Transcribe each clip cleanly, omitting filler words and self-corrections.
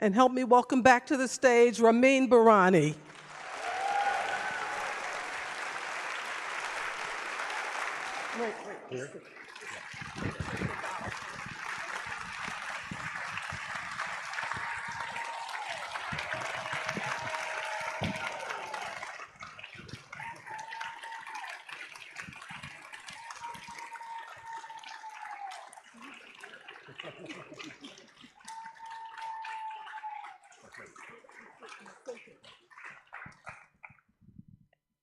And help me welcome back to the stage Ramin Barani. Wait.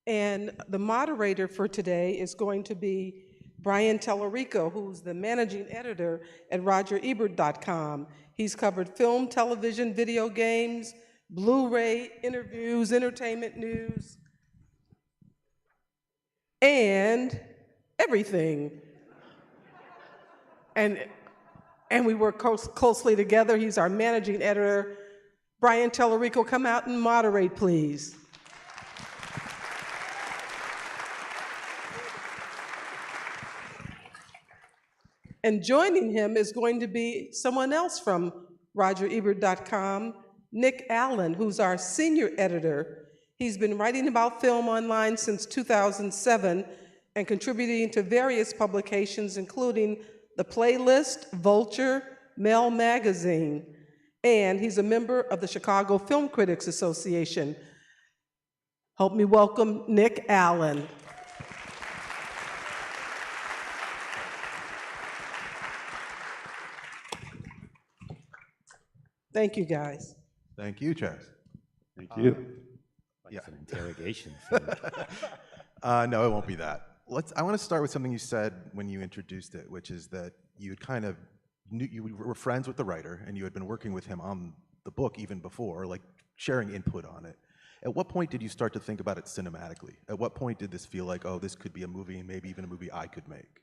And the moderator for today is going to be Brian Tellerico, who's the managing editor at RogerEbert.com. He's covered film, television, video games, Blu-ray, interviews, entertainment news, and everything. And we work closely together. He's our managing editor. Brian Tellerico, come out and moderate, please. And joining him is going to be someone else from RogerEbert.com, Nick Allen, who's our senior editor. He's been writing about film online since 2007 and contributing to various publications, including The Playlist, Vulture, Mail Magazine, and he's a member of the Chicago Film Critics Association. Help me welcome Nick Allen. Thank you, guys. Thank you, Chaz. Thank you. Like some interrogation. No, it won't be that. I want to start with something you said when you introduced it, which is that you had kind of you were friends with the writer and you had been working with him on the book even before, like sharing input on it. At what point did you start to think about it cinematically? At what point did this feel like, oh, this could be a movie and maybe even a movie I could make?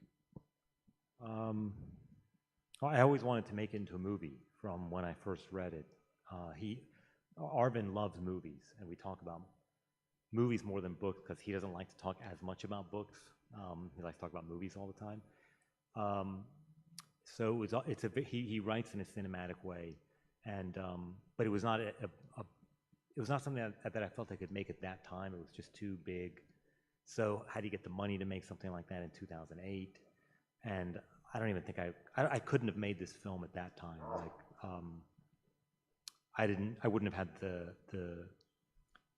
I always wanted to make it into a movie from when I first read it. Arvin loves movies, and we talk about movies more than books because he doesn't like to talk as much about books. He likes to talk about movies all the time. So he writes in a cinematic way, and but it was not it was not something that I felt I could make at that time. It was just too big. So how do you get the money to make something like that in 2008? And I don't even think I couldn't have made this film at that time. Like I wouldn't have had the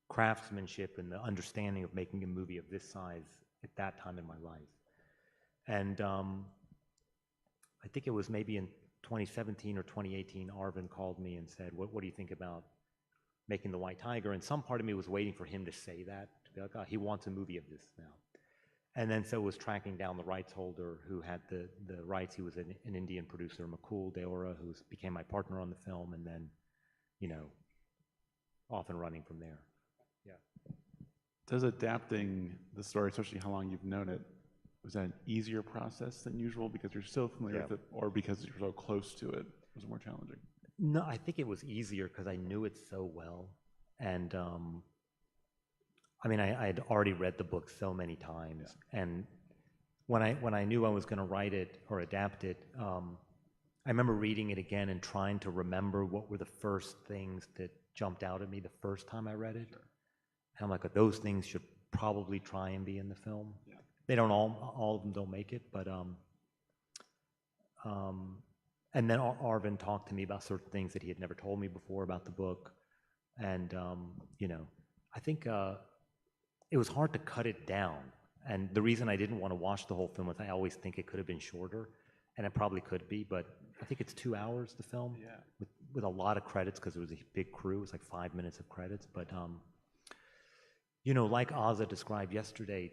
craftsmanship and the understanding of making a movie of this size at that time in my life. And I think it was maybe in 2017 or 2018, Arvin called me and said, what do you think about making The White Tiger? And some part of me was waiting for him to say that, to be like, oh, he wants a movie of this now. And then so was tracking down the rights holder who had the rights. He was an Indian producer, Mukul Deora, who became my partner on the film, and then, off and running from there. Yeah. Does adapting the story, especially how long you've known it, was that an easier process than usual because you're so familiar with it, or because you're so close to it, was it more challenging? No, I think it was easier because I knew it so well, and I mean, I had already read the book so many times, and when I knew I was going to write it or adapt it, I remember reading it again and trying to remember what were the first things that jumped out at me the first time I read it. Sure. And I'm like, those things should probably try and be in the film. Yeah. They don't all of them don't make it, but and then Arvin talked to me about certain things that he had never told me before about the book, and I think it was hard to cut it down. And the reason I didn't want to watch the whole film is I always think it could have been shorter, and it probably could be, but I think it's 2 hours, the film, with a lot of credits because it was a big crew. It was like 5 minutes of credits, but like Azza described yesterday,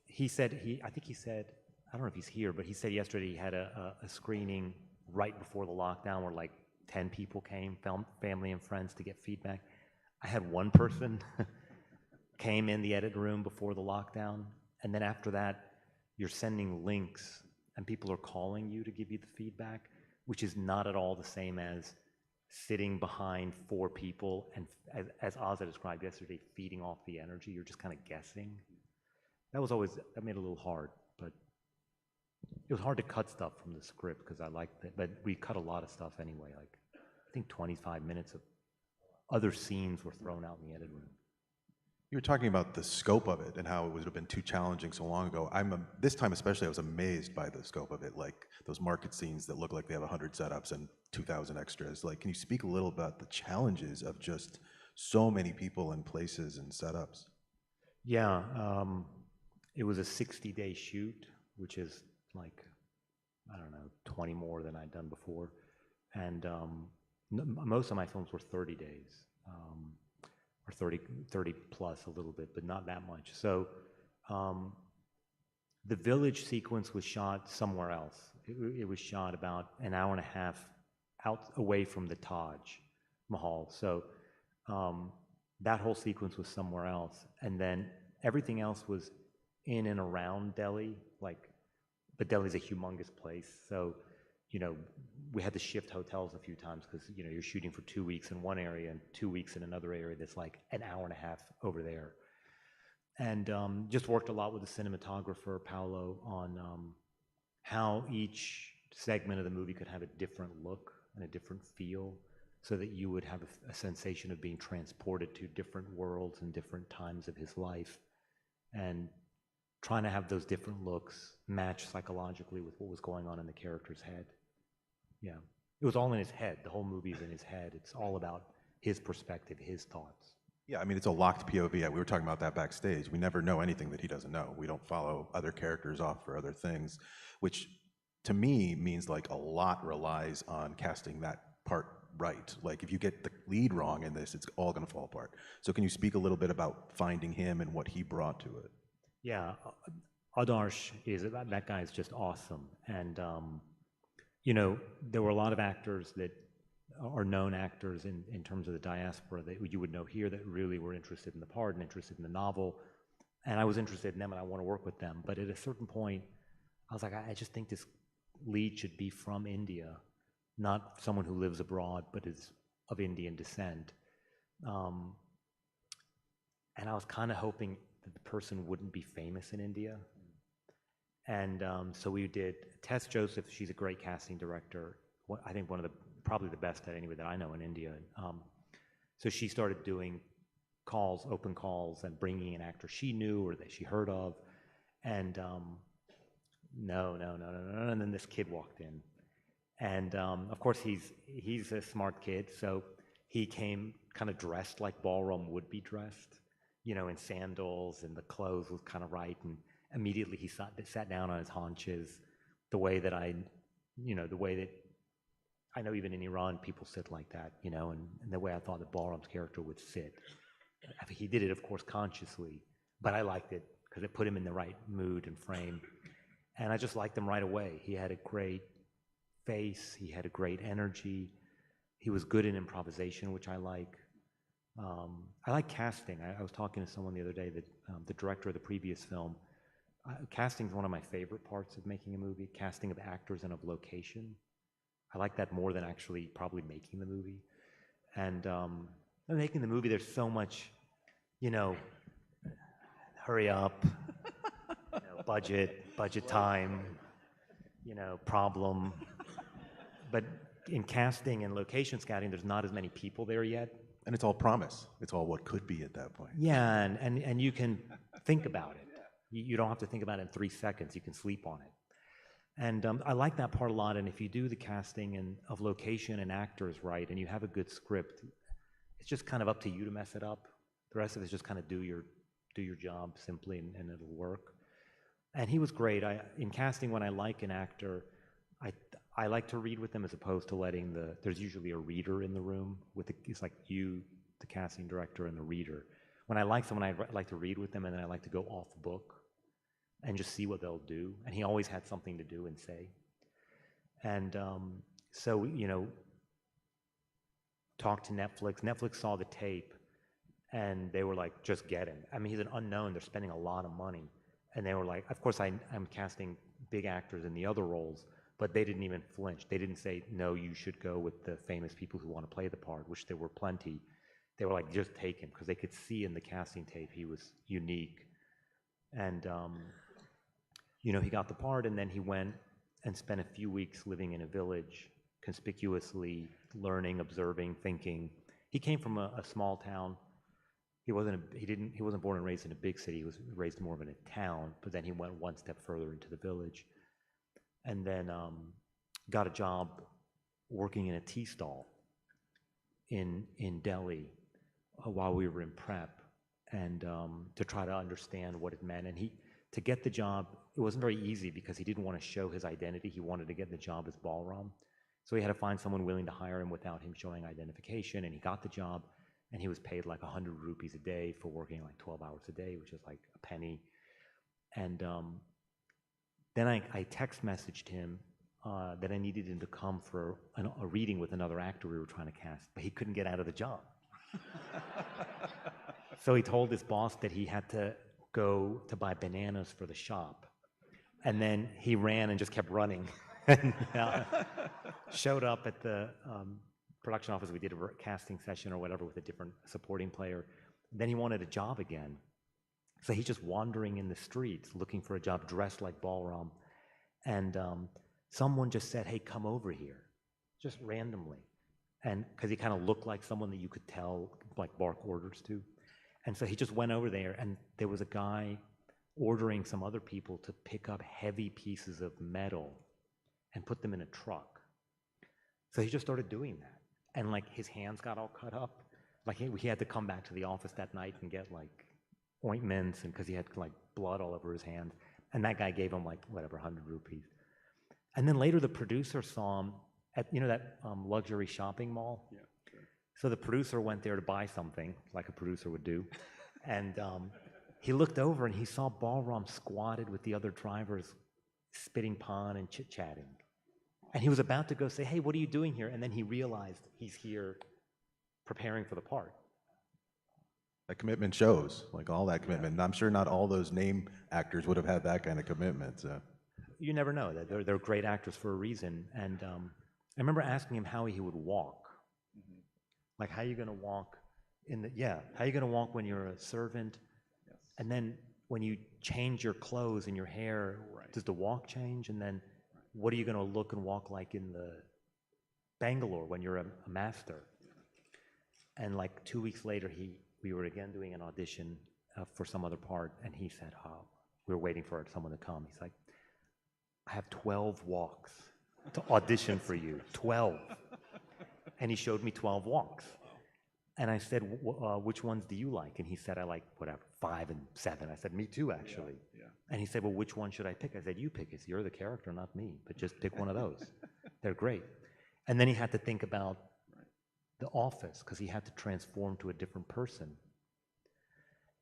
he said, I don't know if he's here, but he said yesterday he had a screening right before the lockdown where like 10 people came, family and friends, to get feedback. I had one person came in the edit room before the lockdown, and then after that, you're sending links, and people are calling you to give you the feedback, which is not at all the same as sitting behind 4 people and, as Azza described yesterday, feeding off the energy. You're just kind of guessing. That made it a little hard, but it was hard to cut stuff from the script because I liked it, but we cut a lot of stuff anyway, like think 25 minutes of other scenes were thrown out in the edit room. You were talking about the scope of it and how it would have been too challenging so long ago. This time especially, I was amazed by the scope of it, like those market scenes that look like they have 100 setups and 2,000 extras. Like, can you speak a little about the challenges of just so many people and places and setups? Yeah, it was a 60-day shoot, which is like, I don't know, 20 more than I'd done before. And most of my films were 30 days. Or 30 plus a little bit, but not that much. So the village sequence was shot somewhere else. It was shot about an hour and a half out away from the Taj Mahal. So that whole sequence was somewhere else. And then everything else was in and around Delhi, but Delhi's a humongous place. So, we had to shift hotels a few times because, you're shooting for 2 weeks in one area and 2 weeks in another area that's like an hour and a half over there. And just worked a lot with the cinematographer, Paolo, on how each segment of the movie could have a different look and a different feel so that you would have a sensation of being transported to different worlds and different times of his life. And trying to have those different looks match psychologically with what was going on in the character's head. Yeah. It was all in his head. The whole movie is in his head. It's all about his perspective, his thoughts. Yeah, I mean, it's a locked POV. We were talking about that backstage. We never know anything that he doesn't know. We don't follow other characters off for other things, which to me means like a lot relies on casting that part right. Like if you get the lead wrong in this, it's all going to fall apart. So can you speak a little bit about finding him and what he brought to it? Yeah, Adarsh that guy is just awesome. And there were a lot of actors that are known actors in terms of the diaspora that you would know here that really were interested in the part and interested in the novel. And I was interested in them and I want to work with them. But at a certain point, I was like, I just think this lead should be from India, not someone who lives abroad but is of Indian descent. And I was kind of hoping that the person wouldn't be famous in India. And so we did Tess Joseph. She's a great casting director. I think probably the best at anyway that I know in India. So she started doing open calls, and bringing in actors she knew or that she heard of. And no. And then this kid walked in. And of course, he's a smart kid. So he came kind of dressed like ballroom would be dressed, in sandals, and the clothes was kind of right. And immediately he sat down on his haunches, the way that I know even in Iran people sit like that, and the way I thought that Balram's character would sit. I mean, he did it, of course, consciously, but I liked it because it put him in the right mood and frame. And I just liked him right away. He had a great face. He had a great energy. He was good in improvisation, which I like. I like casting. I was talking to someone the other day that the director of the previous film, casting is one of my favorite parts of making a movie, casting of actors and of location. I like that more than actually probably making the movie. And making the movie, there's so much, hurry up, budget time, problem. But in casting and location scouting, there's not as many people there yet. And it's all promise. It's all what could be at that point. Yeah, and you can think about it. You don't have to think about it in 3 seconds. You can sleep on it. And I like that part a lot. And if you do the casting of location and actors right, and you have a good script, it's just kind of up to you to mess it up. The rest of it is just kind of do your job simply, and it'll work. And he was great. In casting, when I like an actor, I like to read with them as opposed to there's usually a reader in the room it's like you, the casting director, and the reader. When I like someone, I like to read with them, and then I like to go off book and just see what they'll do. And he always had something to do and say. And so, talked to Netflix. Netflix saw the tape, and they were like, just get him. I mean, he's an unknown. They're spending a lot of money. And they were like, of course, I'm casting big actors in the other roles, but they didn't even flinch. They didn't say, no, you should go with the famous people who want to play the part, which there were plenty. They were like, just take him, because they could see in the casting tape he was unique. And, he got the part, and then he went and spent a few weeks living in a village conspicuously learning, observing, thinking. He came from a small town. He wasn't born and raised in a big city. He was raised more in a town, but then he went one step further into the village, and then got a job working in a tea stall in Delhi while we were in prep, and to try to understand what it meant. And to get the job, it wasn't very easy because he didn't want to show his identity. He wanted to get the job as Balram. So he had to find someone willing to hire him without him showing identification, and he got the job, and he was paid like 100 rupees a day for working like 12 hours a day, which is like a penny. And then I text messaged him that I needed him to come for a reading with another actor we were trying to cast, but he couldn't get out of the job. So he told his boss that he had to go to buy bananas for the shop. And then he ran and just kept running. And showed up at the production office. We did a casting session or whatever with a different supporting player. Then he wanted a job again. So he's just wandering in the streets looking for a job dressed like Balram. And someone just said, hey, come over here, just randomly. And because he kind of looked like someone that you could tell, like, bark orders to. And so he just went over there, and there was a guy ordering some other people to pick up heavy pieces of metal and put them in a truck. So he just started doing that. And like his hands got all cut up. Like he had to come back to the office that night and get like ointments, and because he had like blood all over his hands. And that guy gave him like, whatever, 100 rupees. And then later the producer saw him at, that luxury shopping mall? Yeah, sure. So the producer went there to buy something, like a producer would do. And he looked over and he saw Balram squatted with the other drivers, spitting pan and chit-chatting. And he was about to go say, hey, what are you doing here? And then he realized he's here preparing for the part. That commitment shows, like all that commitment. And I'm sure not all those name actors would have had that kind of commitment. So. You never know. They're great actors for a reason. And I remember asking him how he would walk. Mm-hmm. Like, how are you going to walk how are you going to walk when you're a servant? Yes. And then when you change your clothes and your hair, right, does the walk change? And then what are you going to look and walk like in the Bangalore when you're a master? And like 2 weeks later, we were again doing an audition for some other part, and he said, we were waiting for someone to come. He's like, I have 12 walks to audition for you, 12. And he showed me 12 walks. And I said, which ones do you like? And he said, I like whatever, 5 and 7. I said, me too, actually. Yeah. And he said, well, which one should I pick? I said, you pick it. You're the character, not me, but just pick one of those. They're great. And then he had to think about the office, because he had to transform to a different person.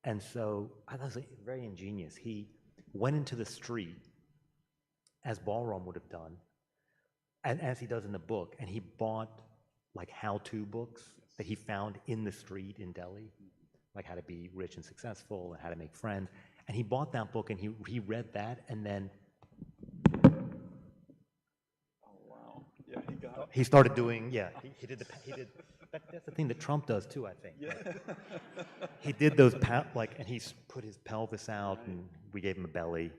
And so I thought it was very ingenious. He went into the street, as Balram would have done, and as he does in the book, and he bought like how-to books that he found in the street in Delhi, like how to be rich and successful and how to make friends. And he bought that book and he read that, and then he started doing, he did that's the thing that Trump does too, I think. Yeah. He did those, and he put his pelvis out, and we gave him a belly.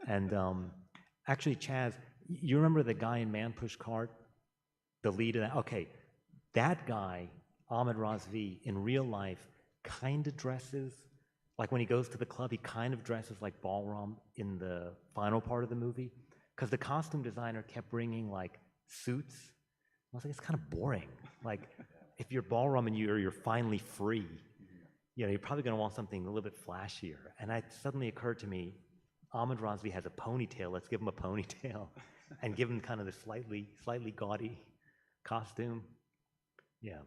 And actually, Chaz, you remember the guy in Man Push Cart? The lead of that? Okay, that guy, Ahmed Razvi, in real life, kind of dresses, like when he goes to the club, he kind of dresses like Balram in the final part of the movie, because the costume designer kept bringing like suits. I was like, it's kind of boring. Like, if you're Balram and you're finally free, you're probably going to want something a little bit flashier. And it suddenly occurred to me, Ahmed Razvi has a ponytail. Let's give him a ponytail and give him kind of the slightly gaudy costume. Yeah.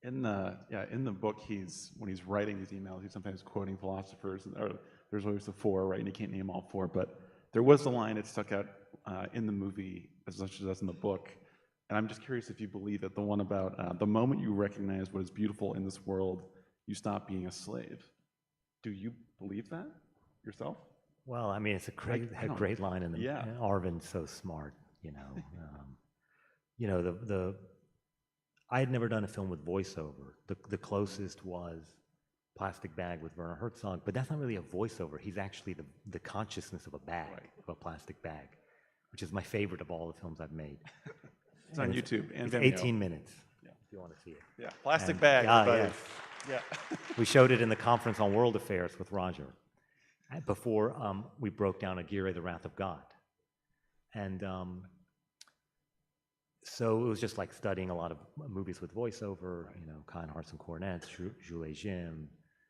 In the book, when he's writing these emails, he's sometimes quoting philosophers, or there's always the 4, right? And he can't name all 4, but there was a line that stuck out in the movie as much as in the book. And I'm just curious if you believe it, the one about the moment you recognize what is beautiful in this world, you stop being a slave. Do you believe that yourself? Well, I mean, it's a great line in the Arvind's so smart, I had never done a film with voiceover. The closest was Plastic Bag with Werner Herzog, but that's not really a voiceover. He's actually the consciousness of a bag, of a plastic bag. which is my favorite of all the films I've made. It's on YouTube and It's Vimeo. 18 minutes, if you want to see it. Yeah, plastic And- bag, ah, everybody. yes. Yeah. We showed it in the conference on world affairs with Roger before we broke down Aguirre, The Wrath of God. And so it was just like studying a lot of movies with voiceover, kind hearts and cornets, Jules Jim.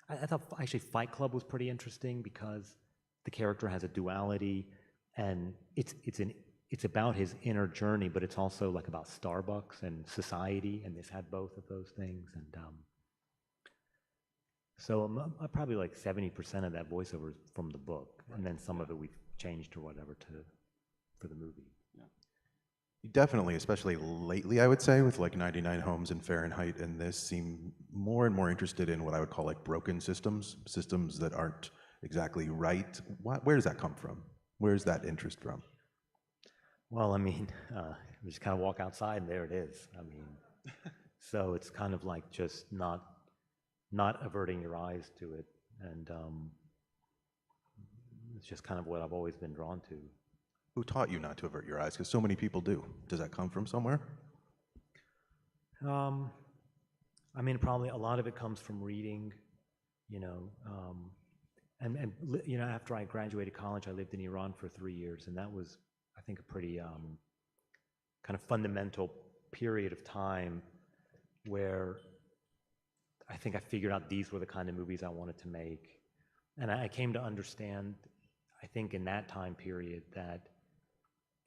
I thought actually Fight Club was pretty interesting because the character has a duality, and it's about his inner journey, but it's also like about Starbucks and society, and this had both of those things. And so I'm probably like 70% of that voiceover is from the book, and then some of it we've changed or whatever for the movie. You definitely, especially lately, I would say, with like 99 Homes and Fahrenheit and this, seem more and more interested in what I would call like broken systems that aren't exactly right. Where does that come from? Where's that interest from? Well, I mean, we just kind of walk outside and there it is. I mean, so it's kind of like just not averting your eyes to it, and it's just kind of what I've always been drawn to. Who taught you not to avert your eyes? Because so many people do. Does that come from somewhere? I mean, probably a lot of it comes from reading, and after I graduated college, I lived in Iran for 3 years, and that was, I think, a pretty kind of fundamental period of time where I think I figured out these were the kind of movies I wanted to make. And I came to understand, I think in that time period, that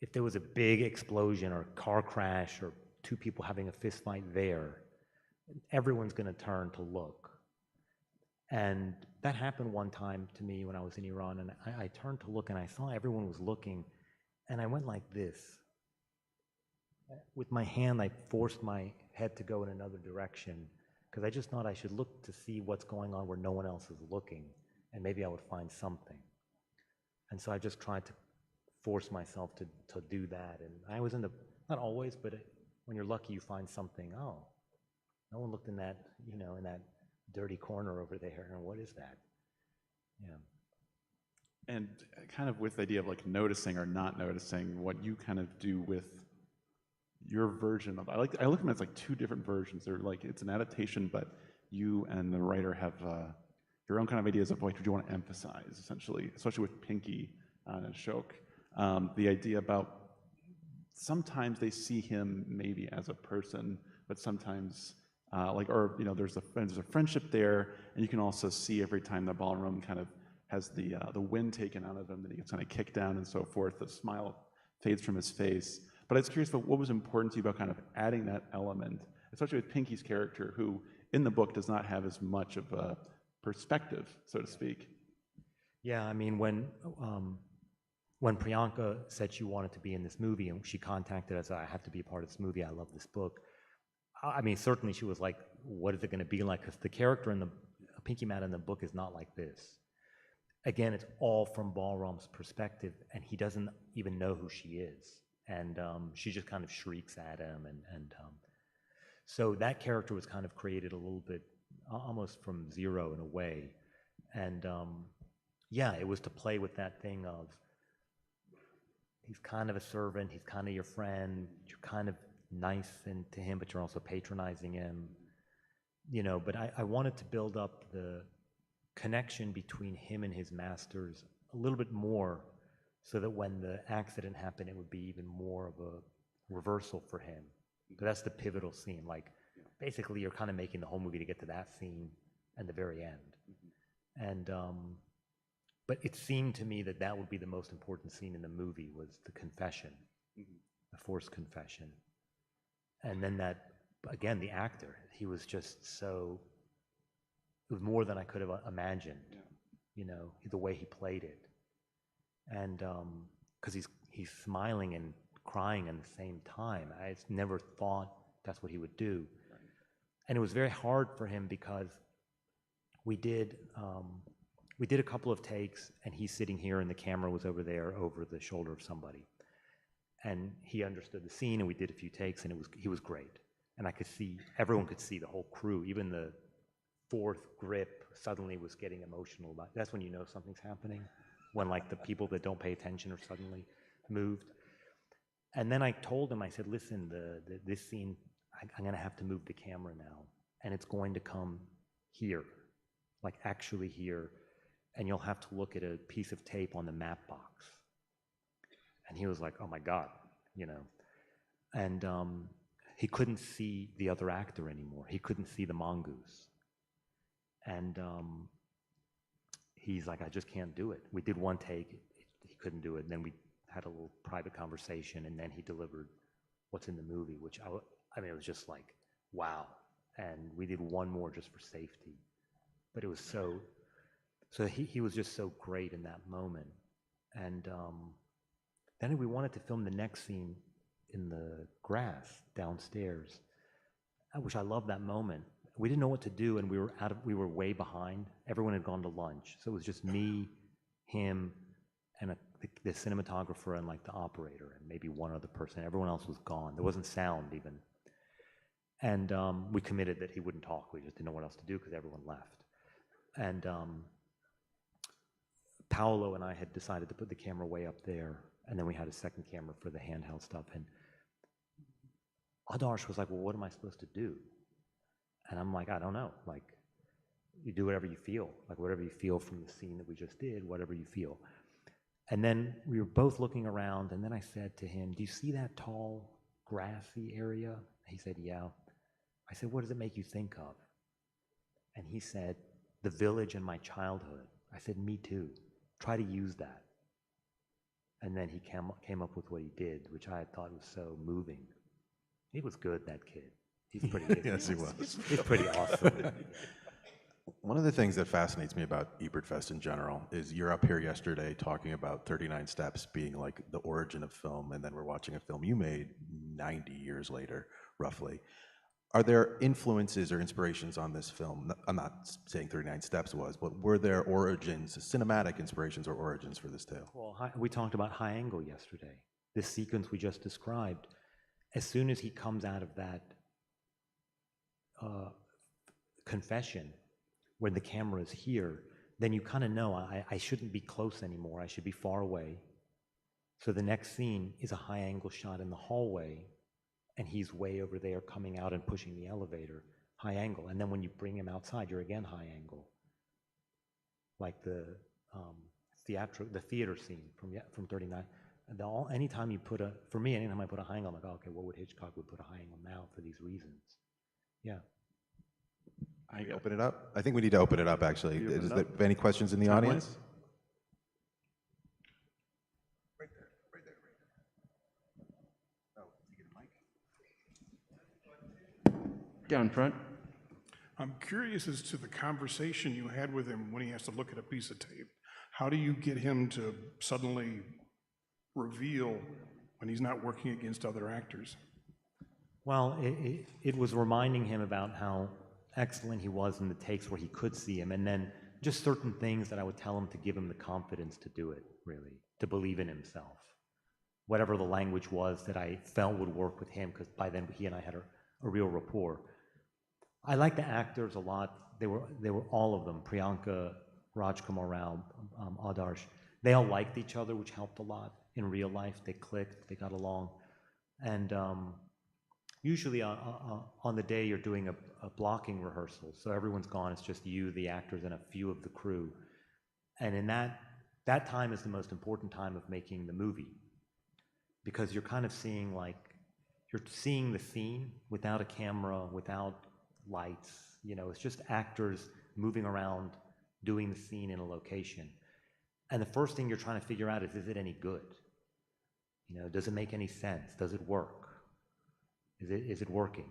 if there was a big explosion or car crash or two people having a fist fight there, everyone's going to turn to look. And that happened one time to me when I was in Iran, and I turned to look and I saw everyone was looking, and I went like this. With my hand, I forced my head to go in another direction because I just thought I should look to see what's going on where no one else is looking, and maybe I would find something. And so I just tried to force myself to do that. And I was not always, but when you're lucky, you find something. Oh, no one looked in that, in that dirty corner over there. And what is that? Yeah. And kind of with the idea of like noticing or not noticing, what you kind of do with your version of, I look at them as like two different versions. They're like, it's an adaptation, but you and the writer have your own kind of ideas of what you want to emphasize, essentially, especially with Pinky and Ashok. The idea about sometimes they see him maybe as a person, but sometimes there's a friendship there, and you can also see every time the ballroom kind of has the wind taken out of him, that he gets kind of kicked down and so forth. The smile fades from his face. But I was curious about what was important to you about kind of adding that element, especially with Pinky's character, who in the book does not have as much of a perspective, so to speak. Yeah, I mean, when Priyanka said she wanted to be in this movie and she contacted us, I have to be a part of this movie, I love this book. I mean, certainly she was like, what is it going to be like? Because the character in the Pinky Matt in the book is not like this. Again, it's all from Balram's perspective, and he doesn't even know who she is. And she just kind of shrieks at him. And so that character was kind of created a little bit almost from zero in a way. And yeah, it was to play with that thing of he's kind of a servant, he's kind of your friend, you're kind of nice to him, but you're also patronizing him. But I wanted to build up the connection between him and his masters a little bit more so that when the accident happened, it would be even more of a reversal for him. So that's the pivotal scene. Like, basically, you're kind of making the whole movie to get to that scene and the very end. And but it seemed to me that would be the most important scene in the movie, was the confession, the forced confession. And then that, again, the actor, he was just so, it was more than I could have imagined, the way he played it. And because he's smiling and crying at the same time. I never thought that's what he would do. Right. And it was very hard for him because we did a couple of takes, and he's sitting here and the camera was over there over the shoulder of somebody. And he understood the scene, and we did a few takes, and he was great. And I could see, everyone could see, the whole crew, even the fourth grip suddenly was getting emotional. That's when you know something's happening, when like the people that don't pay attention are suddenly moved. And then I told him, I said, listen, this scene, I'm going to have to move the camera now, and it's going to come here, like actually here, and you'll have to look at a piece of tape on the map box. And he was like, oh my God, you know. And he couldn't see the other actor anymore. He couldn't see the mongoose. And he's like, I just can't do it. We did one take, he couldn't do it, and then we had a little private conversation, and then he delivered what's in the movie, which I mean, it was just like, wow. And we did one more just for safety. But it was so he was just so great in that moment. And then we wanted to film the next scene in the grass downstairs, which I love that moment. We didn't know what to do, and we were way behind. Everyone had gone to lunch. So it was just me, him, and the cinematographer and like the operator and maybe one other person. Everyone else was gone. There wasn't sound even. And we committed that he wouldn't talk. We just didn't know what else to do because everyone left. And Paolo and I had decided to put the camera way up there, and then we had a second camera for the handheld stuff. And Adarsh was like, well, what am I supposed to do? And I'm like, I don't know. Like, you do whatever you feel. Like, whatever you feel from the scene that we just did, whatever you feel. And then we were both looking around, and then I said to him, do you see that tall, grassy area? He said, yeah. I said, what does it make you think of? And he said, the village and my childhood. I said, me too. Try to use that. And then he came up with what he did, which I thought was so moving. He was good, that kid. He's pretty. Yes, he was. He's pretty awesome. One of the things that fascinates me about Ebertfest in general is you're up here yesterday talking about 39 Steps being like the origin of film, and then we're watching a film you made 90 years later, roughly. Are there influences or inspirations on this film? I'm not saying 39 Steps was, but were there origins, cinematic inspirations or origins for this tale? Well, we talked about High Angle yesterday. This sequence we just described, as soon as he comes out of that confession, where the camera is here, then you kind of know I shouldn't be close anymore. I should be far away. So the next scene is a high angle shot in the hallway, and he's way over there coming out and pushing the elevator, high angle. And then when you bring him outside, you're again high angle. Like the theater scene from 39. And anytime you put anytime I put a high angle, I'm like, oh, okay, what would Hitchcock would put a high angle now for these reasons? Yeah. Open it up? I think we need to open it up, actually. Is there any questions in the audience? Right there. Oh, you get a mic? Down front. I'm curious as to the conversation you had with him when he has to look at a piece of tape. How do you get him to suddenly reveal when he's not working against other actors? Well, it was reminding him about how excellent he was in the takes where he could see him, and then just certain things that I would tell him to give him the confidence to do it, really, to believe in himself. Whatever the language was that I felt would work with him, because by then he and I had a real rapport. I like the actors a lot. They were all of them, Priyanka, Rajkumar Rao, Adarsh. They all liked each other, which helped a lot. In real life, they clicked, they got along. And usually on the day you're doing a blocking rehearsal, so everyone's gone, it's just you, the actors, and a few of the crew. And in that time is the most important time of making the movie, because you're kind of seeing you're seeing the scene without a camera, without lights, it's just actors moving around, doing the scene in a location. And the first thing you're trying to figure out is it any good? Does it make any sense? Does it work? Is it working?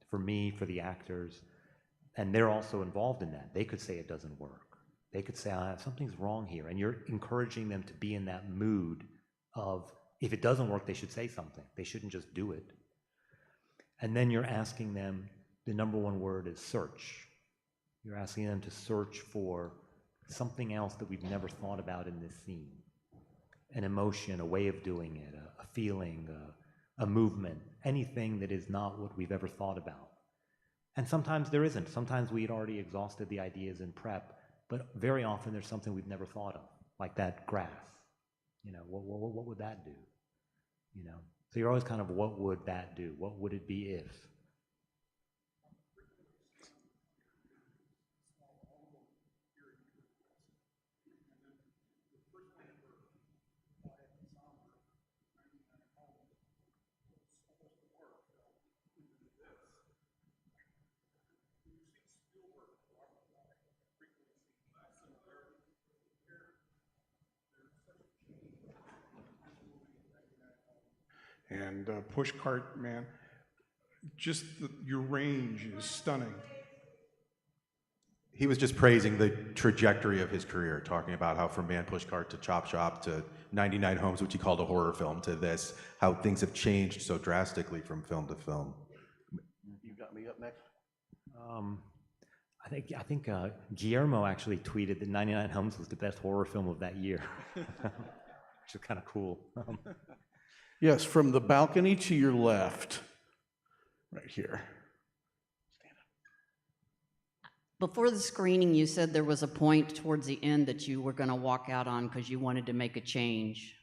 For me, for the actors, and they're also involved in that. They could say it doesn't work. They could say, something's wrong here. And you're encouraging them to be in that mood of, if it doesn't work, they should say something. They shouldn't just do it. And then you're asking them, the number one word is search. You're asking them to search for something else that we've never thought about in this scene. An emotion, a way of doing it, a feeling, a movement, anything that is not what we've ever thought about. And sometimes there isn't. Sometimes we had already exhausted the ideas in prep, but very often there's something we've never thought of, like that grass. What would that do? So you're always kind of, what would that do? What would it be if? And Pushcart, man, just your range is stunning. He was just praising the trajectory of his career, talking about how from Man Pushcart to Chop Shop to 99 Homes, which he called a horror film, to this, how things have changed so drastically from film to film. You got me up next? I think Guillermo actually tweeted that 99 Homes was the best horror film of that year, which is kind of cool. Yes, from the balcony to your left, right here. Before the screening, you said there was a point towards the end that you were going to walk out on because you wanted to make a change.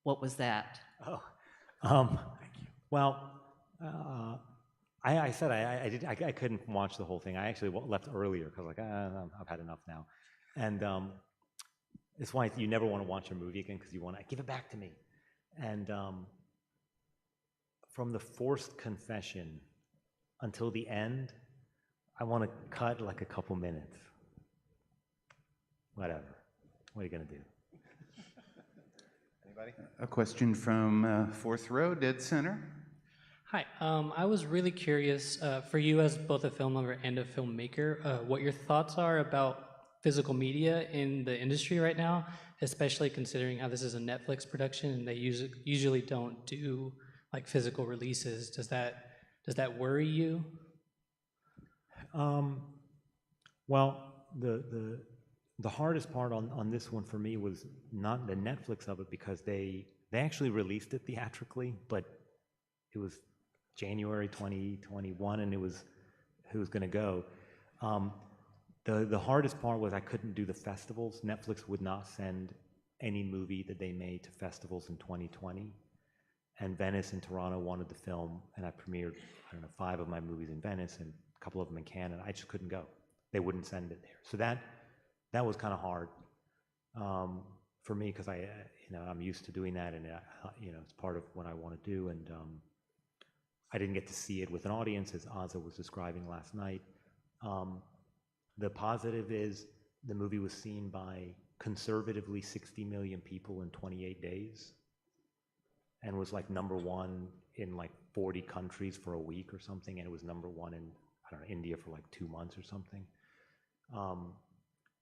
What was that? Well, I said I couldn't watch the whole thing. I actually left earlier because like I've had enough now, and it's why you never want to watch a movie again because you want to give it back to me. And from the forced confession until the end, I want to cut like a couple minutes. Whatever. What are you gonna do? Anybody? A question from fourth row, dead center. Hi, I was really curious for you as both a film lover and a filmmaker, what your thoughts are about physical media in the industry right now, especially considering how this is a Netflix production and they usually don't do like physical releases. Does that worry you? Well, the hardest part on this one for me was not the Netflix of it because they actually released it theatrically, but it was January 2021 and it was going to go. The hardest part was I couldn't do the festivals. Netflix would not send any movie that they made to festivals in 2020. And Venice and Toronto wanted the film, and I premiered, 5 of my movies in Venice and a couple of them in Canada. I just couldn't go. They wouldn't send it there. So that was kind of hard for me because I'm used to doing that, and it's part of what I want to do. And I didn't get to see it with an audience, as Azza was describing last night. The positive is the movie was seen by conservatively 60 million people in 28 days and was like #1 in like 40 countries for a week or something, and it was #1 in, India for like 2 months or something.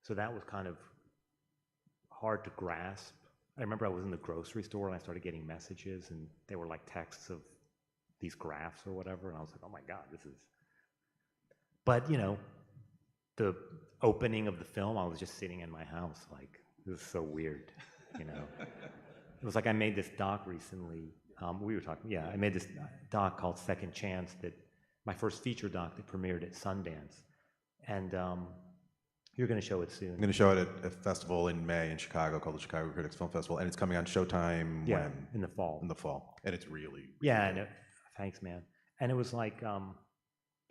So that was kind of hard to grasp. I remember I was in the grocery store and I started getting messages and they were like texts of these graphs or whatever, and I was like, oh my God, this is... But, the opening of the film, I was just sitting in my house like, this is so weird, It was like I made this doc recently. I made this doc called Second Chance, that my first feature doc that premiered at Sundance. And you're going to show it soon. I'm going to show it at a festival in May in Chicago called the Chicago Critics Film Festival, and it's coming on Showtime when? In the fall. In the fall. And it's really Yeah, thanks, man. And it was like,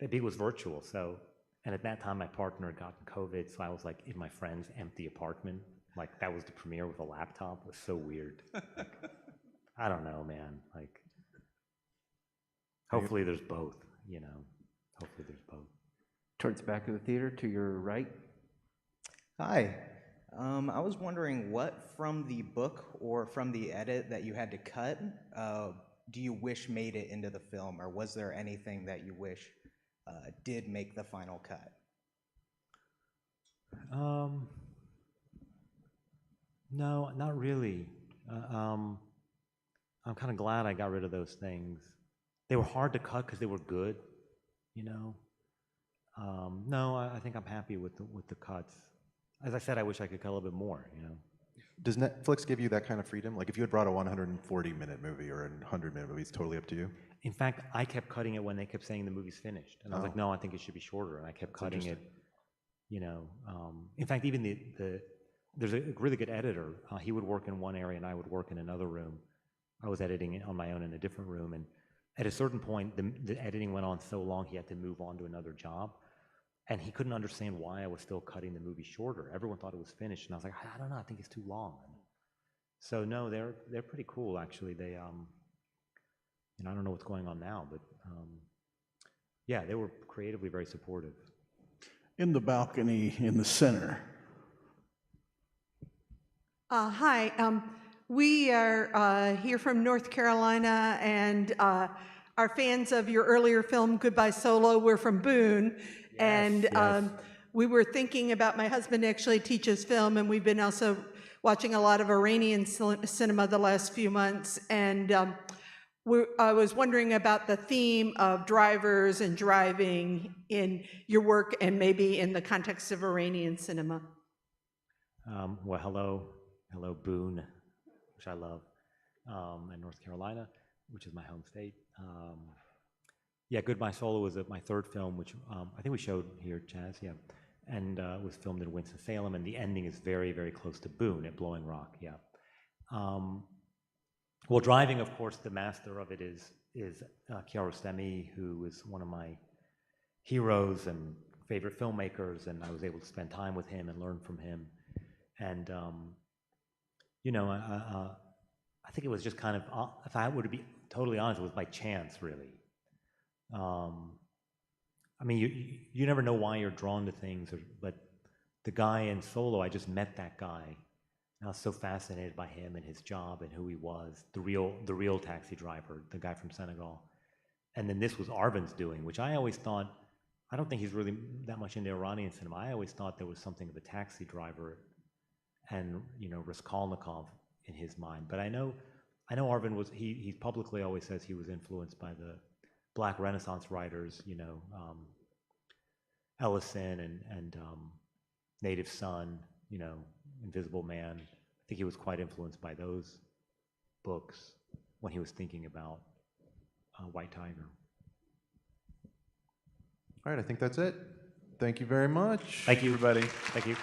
it was virtual, so... And at that time, my partner had gotten COVID, so I was like in my friend's empty apartment. Like, that was the premiere with a laptop. It was so weird. Like, I don't know, man. Like, hopefully there's both, Hopefully there's both. Towards the back of the theater, to your right. Hi. I was wondering what from the book or from the edit that you had to cut do you wish made it into the film, or was there anything that you wish did make the final cut? No, not really. I'm kind of glad I got rid of those things. They were hard to cut because they were good, No, I think I'm happy with the cuts. As I said, I wish I could cut a little bit more, Does Netflix give you that kind of freedom? Like if you had brought a 140-minute movie or a 100-minute movie, it's totally up to you? In fact, I kept cutting it when they kept saying the movie's finished. And I was like, no, I think it should be shorter. And I kept cutting it, In fact, even there's a really good editor. He would work in one area and I would work in another room. I was editing it on my own in a different room, and at a certain point, the editing went on so long he had to move on to another job, and he couldn't understand why I was still cutting the movie shorter. Everyone thought it was finished, and I was like, I don't know, I think it's too long. So no, they're pretty cool actually. They I don't know what's going on now, but yeah, they were creatively very supportive. In the balcony in the center. Hi, we are here from North Carolina and are fans of your earlier film, Goodbye Solo. We're from Boone. And we were thinking about, my husband actually teaches film, and we've been also watching a lot of Iranian cinema the last few months. And I was wondering about the theme of drivers and driving in your work and maybe in the context of Iranian cinema. Well, hello Boone, which I love, and North Carolina, which is my home state. Yeah, Goodbye Solo was my third film, which I think we showed here, Chaz, yeah, and was filmed in Winston-Salem, and the ending is very, very close to Boone at Blowing Rock, yeah. Well, driving, of course, the master of it is Kiarostami, who is one of my heroes and favorite filmmakers, and I was able to spend time with him and learn from him. And, I think it was just kind of, if I were to be totally honest, it was by chance, really. I mean, you never know why you're drawn to things, but the guy in Solo, I just met that guy. And I was so fascinated by him and his job and who he was, the real taxi driver, the guy from Senegal. And then this was Arvin's doing, which I always thought, I don't think he's really that much into Iranian cinema. I always thought there was something of a taxi driver and, Raskolnikov in his mind. But I know Arvin was, he publicly always says he was influenced by the Black Renaissance writers, Ellison and Native Son, Invisible Man. I think he was quite influenced by those books when he was thinking about White Tiger. All right, I think that's it. Thank you very much. Thank you, everybody. Thank you.